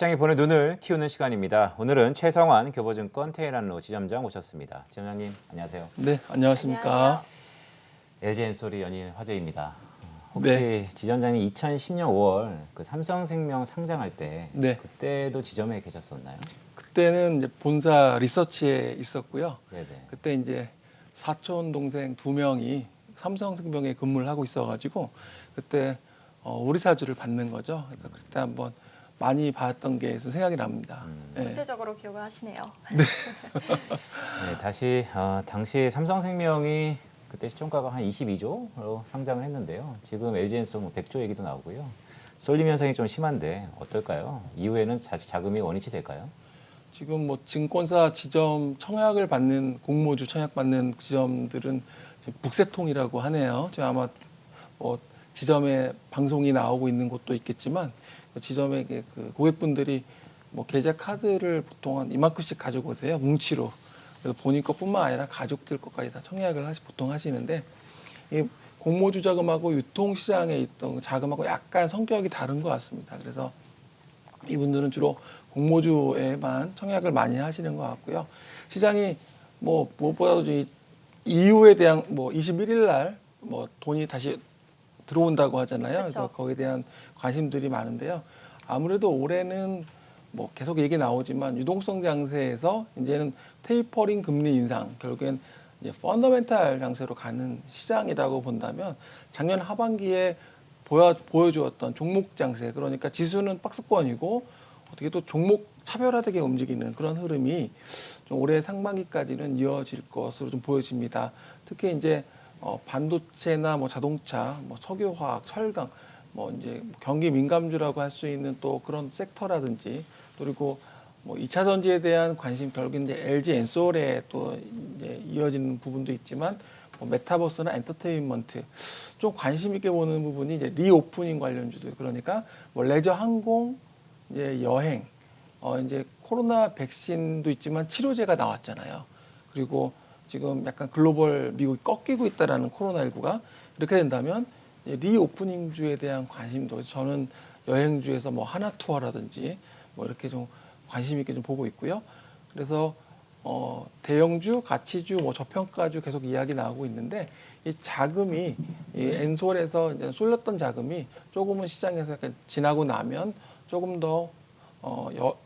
시장에 보는 눈을 키우는 시간입니다. 오늘은 최성환 교보증권 테헤란로 지점장 오셨습니다. 지점장님 안녕하세요. 네, 안녕하십니까. 안녕하세요. LG엔솔이 연일 화제입니다. 혹시 네. 지점장님 2010년 5월 그 삼성생명 상장할 때 네. 그때도 지점에 계셨었나요? 그때는 이제 본사 리서치에 있었고요. 네네. 그때 이제 사촌 동생 2명이 삼성생명에 근무를 하고 있어가지고 그때 우리 사주를 받는 거죠. 그래서 그때 한번 많이 봤던 게 생각이 납니다. 네. 구체적으로 기억을 하시네요. 네, 다시 당시 삼성생명이 그때 시총가가 한 22조로 상장을 했는데요. 지금 LG엔솔 100조 얘기도 나오고요. 쏠림 현상이 좀 심한데 어떨까요? 이후에는 다시 자금이 원위치 될까요? 지금 뭐 증권사 지점 청약을 받는 공모주 청약 받는 지점들은 지금 북새통이라고 하네요. 제가 아마 뭐 지점에 방송이 나오고 있는 곳도 있겠지만 지점에 그 고객분들이 뭐 계좌 카드를 보통 한 이만큼씩 가지고 오세요. 뭉치로. 그래서 본인 것뿐만 아니라 가족들 것까지 다 청약을 보통 하시는데 이 공모주 자금하고 유통시장에 있던 자금하고 약간 성격이 다른 것 같습니다. 그래서 이분들은 주로 공모주에만 청약을 많이 하시는 것 같고요. 시장이 뭐 무엇보다도 이 이후에 대한 뭐 21일 날 뭐 돈이 다시 들어온다고 하잖아요. 그쵸. 그래서 거기에 대한 관심들이 많은데요. 아무래도 올해는 뭐 계속 얘기 나오지만 유동성 장세에서 이제는 테이퍼링 금리 인상, 결국엔 이제 펀더멘탈 장세로 가는 시장이라고 본다면 작년 하반기에 보여주었던 종목 장세, 그러니까 지수는 박스권이고 어떻게 또 종목 차별화되게 움직이는 그런 흐름이 좀 올해 상반기까지는 이어질 것으로 좀 보여집니다. 특히 이제 반도체나 뭐 자동차, 뭐 석유화학, 철강, 뭐 이제 경기 민감주라고 할 수 있는 또 그런 섹터라든지, 그리고 뭐 2차 전지에 대한 관심, 결국 이제 LG 엔솔에 또 이제 이어지는 부분도 있지만 뭐 메타버스나 엔터테인먼트 좀 관심 있게 보는 부분이 이제 리오프닝 관련주들, 그러니까 뭐 레저, 항공, 이제 여행, 이제 코로나 백신도 있지만 치료제가 나왔잖아요. 그리고 지금 약간 글로벌 미국이 꺾이고 있다라는 코로나19가 이렇게 된다면 리오프닝주에 대한 관심도 저는 여행주에서 뭐 하나투어라든지 뭐 이렇게 좀 관심 있게 좀 보고 있고요. 그래서 대형주, 가치주, 뭐 저평가주 계속 이야기 나오고 있는데 이 자금이 이 엔솔에서 이제 쏠렸던 자금이 조금은 시장에서 약간 지나고 나면 조금 더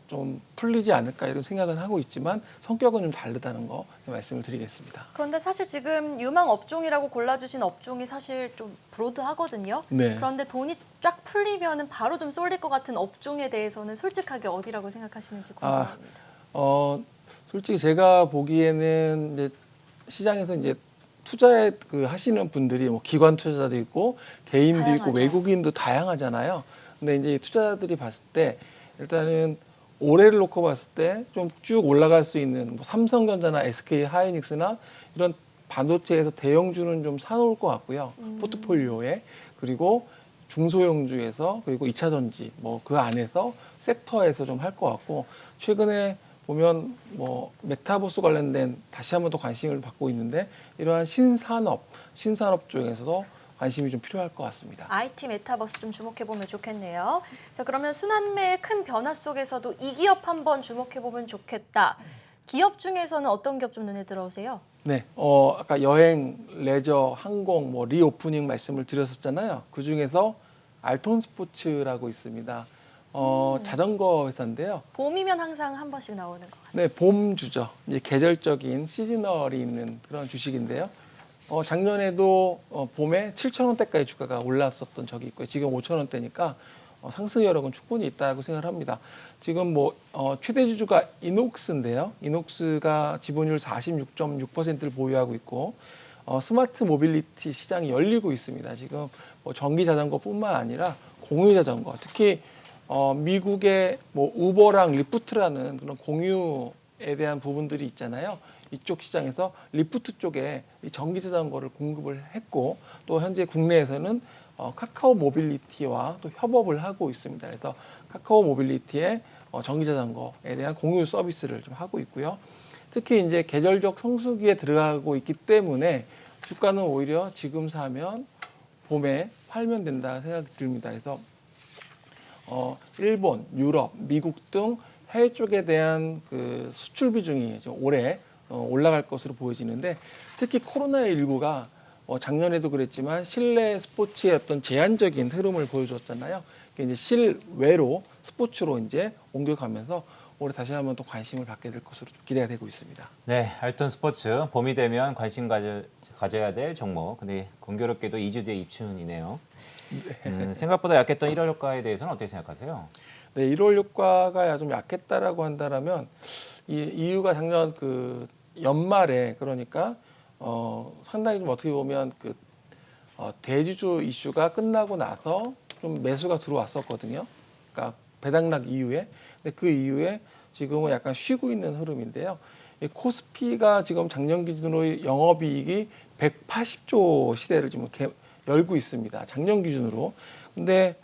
좀 풀리지 않을까 이런 생각은 하고 있지만 성격은 좀 다르다는 거 말씀을 드리겠습니다. 그런데 사실 지금 유망 업종이라고 골라주신 업종이 사실 좀 브로드하거든요. 네. 그런데 돈이 쫙 풀리면은 바로 좀 쏠릴 것 같은 업종에 대해서는 솔직하게 어디라고 생각하시는지 궁금합니다. 솔직히 제가 보기에는 이제 시장에서 이제 투자에 하시는 분들이 뭐 기관 투자자도 있고 개인도 다양하죠. 있고 외국인도 다양하잖아요. 근데 이제 투자자들이 봤을 때 일단은 올해를 놓고 봤을 때 좀 쭉 올라갈 수 있는 뭐 삼성전자나 SK 하이닉스나 이런 반도체에서 대형주는 좀 사놓을 것 같고요. 포트폴리오에. 그리고 중소형주에서, 그리고 2차 전지 뭐 그 안에서 섹터에서 좀 할 것 같고, 최근에 보면 뭐 메타버스 관련된 다시 한번 더 관심을 받고 있는데 이러한 신산업 쪽에서도 관심이 좀 필요할 것 같습니다. IT 메타버스 좀 주목해보면 좋겠네요. 자, 그러면 순환매의 큰 변화 속에서도 이 기업 한번 주목해보면 좋겠다. 기업 중에서는 어떤 기업 좀 눈에 들어오세요? 네, 아까 여행, 레저, 항공, 뭐 리오프닝 말씀을 드렸었잖아요. 그 중에서 알톤 스포츠라고 있습니다. 자전거 회사인데요. 봄이면 항상 한 번씩 나오는 것 같아요. 네, 봄주죠. 이제 계절적인 시즈널이 있는 그런 주식인데요. 작년에도 봄에 7,000원대까지 주가가 올랐었던 적이 있고요. 지금 5,000원대니까 상승 여력은 충분히 있다고 생각을 합니다. 지금 뭐 최대 주주가 이녹스인데요. 이녹스가 지분율 46.6%를 보유하고 있고 스마트 모빌리티 시장이 열리고 있습니다. 지금 뭐 전기 자전거뿐만 아니라 공유 자전거, 특히 미국의 뭐 우버랑 리프트라는 그런 공유에 대한 부분들이 있잖아요. 이쪽 시장에서 리프트 쪽에 이 전기 자전거를 공급을 했고, 또 현재 국내에서는 카카오 모빌리티와 또 협업을 하고 있습니다. 그래서 카카오 모빌리티의 전기 자전거에 대한 공유 서비스를 좀 하고 있고요. 특히 이제 계절적 성수기에 들어가고 있기 때문에 주가는 오히려 지금 사면 봄에 팔면 된다 생각이 듭니다. 그래서 일본, 유럽, 미국 등 해외 쪽에 대한 그 수출 비중이 좀 올해 올라갈 것으로 보여지는데 특히 코로나19가 작년에도 그랬지만 실내 스포츠의 어떤 제한적인 흐름을 보여줬잖아요. 이제 실외로 스포츠로 이제 옮겨가면서 올해 다시 한번 또 관심을 받게 될 것으로 기대가 되고 있습니다. 네, 알톤 스포츠 봄이 되면 관심 가져야 될 종목. 근데 공교롭게도 2주 뒤에 입춘이네요. 생각보다 약했던 1월 효과에 대해서는 어떻게 생각하세요? 네, 1월 효과가 좀 약했다라고 한다면 이 이유가 작년 그 연말에 그러니까 상당히 좀 어떻게 보면 그 대지주 이슈가 끝나고 나서 좀 매수가 들어왔었거든요. 그러니까 배당락 이후에. 근데 그 이후에 지금은 약간 쉬고 있는 흐름인데요. 이 코스피가 지금 작년 기준으로 영업이익이 180조 시대를 지금 열고 있습니다. 작년 기준으로. 근데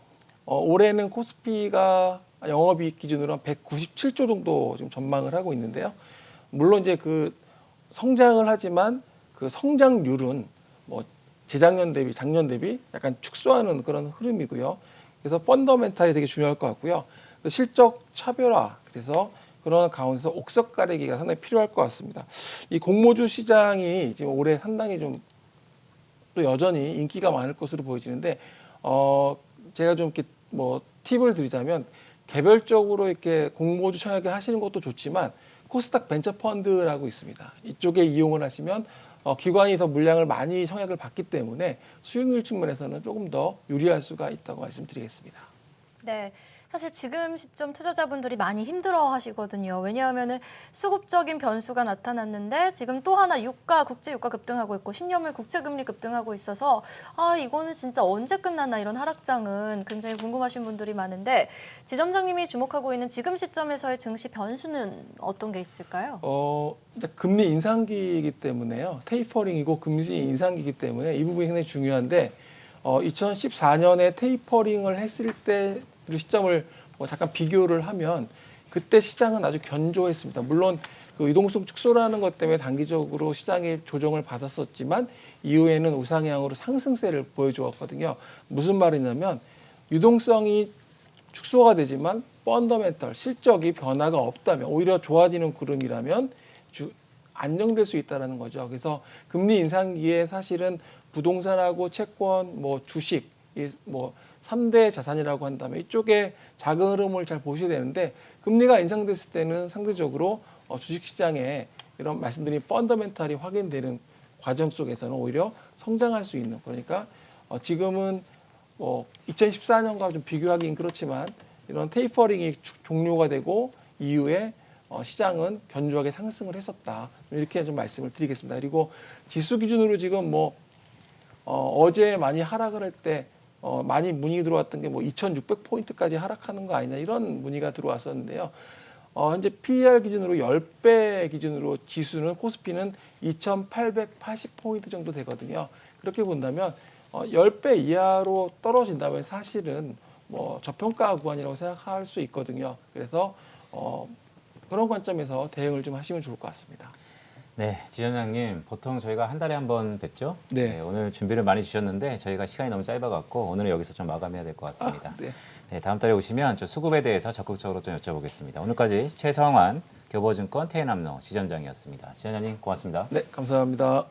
올해는 코스피가 영업이익 기준으로 197조 정도 지금 전망을 하고 있는데요. 물론 이제 그 성장을 하지만 그 성장률은 뭐 재작년 대비, 작년 대비 약간 축소하는 그런 흐름이고요. 그래서 펀더멘탈이 되게 중요할 것 같고요. 실적 차별화, 그래서 그런 가운데서 옥석 가리기가 상당히 필요할 것 같습니다. 이 공모주 시장이 지금 올해 상당히 좀 또 여전히 인기가 많을 것으로 보여지는데 제가 좀 이렇게 뭐 팁을 드리자면 개별적으로 이렇게 공모주 청약을 하시는 것도 좋지만 코스닥 벤처펀드라고 있습니다. 이쪽에 이용을 하시면 기관이 더 물량을 많이 청약을 받기 때문에 수익률 측면에서는 조금 더 유리할 수가 있다고 말씀드리겠습니다. 네, 사실 지금 시점 투자자분들이 많이 힘들어 하시거든요. 왜냐하면 수급적인 변수가 나타났는데 지금 또 하나 유가, 국제 유가 급등하고 있고 10년물 국채금리 급등하고 있어서 이거는 진짜 언제 끝나나 이런 하락장은 굉장히 궁금하신 분들이 많은데 지점장님이 주목하고 있는 지금 시점에서의 증시 변수는 어떤 게 있을까요? 이제 금리 인상기이기 때문에요. 테이퍼링이고 금리 인상기이기 때문에 이 부분이 굉장히 중요한데 2014년에 테이퍼링을 했을 때 시점을 잠깐 비교를 하면 그때 시장은 아주 견조했습니다. 물론 그 유동성 축소라는 것 때문에 단기적으로 시장이 조정을 받았었지만 이후에는 우상향으로 상승세를 보여주었거든요. 무슨 말이냐면 유동성이 축소가 되지만 펀더멘털 실적이 변화가 없다면 오히려 좋아지는 구름이라면 안정될 수 있다는 거죠. 그래서 금리 인상기에 사실은 부동산하고 채권, 뭐 주식, 뭐 3대 자산이라고 한다면 이쪽에 작은 흐름을 잘 보셔야 되는데 금리가 인상됐을 때는 상대적으로 주식시장에 이런 말씀드린 펀더멘탈이 확인되는 과정 속에서는 오히려 성장할 수 있는 그러니까 지금은 2014년과 좀 비교하기는 그렇지만 이런 테이퍼링이 종료가 되고 이후에 시장은 견조하게 상승을 했었다. 이렇게 좀 말씀을 드리겠습니다. 그리고 지수 기준으로 지금 어제 많이 하락을 할 때 많이 문의 들어왔던 게 2,600포인트까지 하락하는 거 아니냐 이런 문의가 들어왔었는데요. 현재 PER 기준으로 10배 기준으로 지수는 코스피는 2,880포인트 정도 되거든요. 그렇게 본다면 10배 이하로 떨어진다면 사실은 저평가 구간이라고 생각할 수 있거든요. 그래서 그런 관점에서 대응을 좀 하시면 좋을 것 같습니다. 네, 지점장님, 보통 저희가 한 달에 한 번 뵙죠? 네. 오늘 준비를 많이 주셨는데 저희가 시간이 너무 짧아갖고 오늘은 여기서 좀 마감해야 될 것 같습니다. 네. 네, 다음 달에 오시면 좀 수급에 대해서 적극적으로 좀 여쭤보겠습니다. 오늘까지 최성환 교보증권 태인암로 지점장이었습니다. 지점장님 고맙습니다. 네, 감사합니다.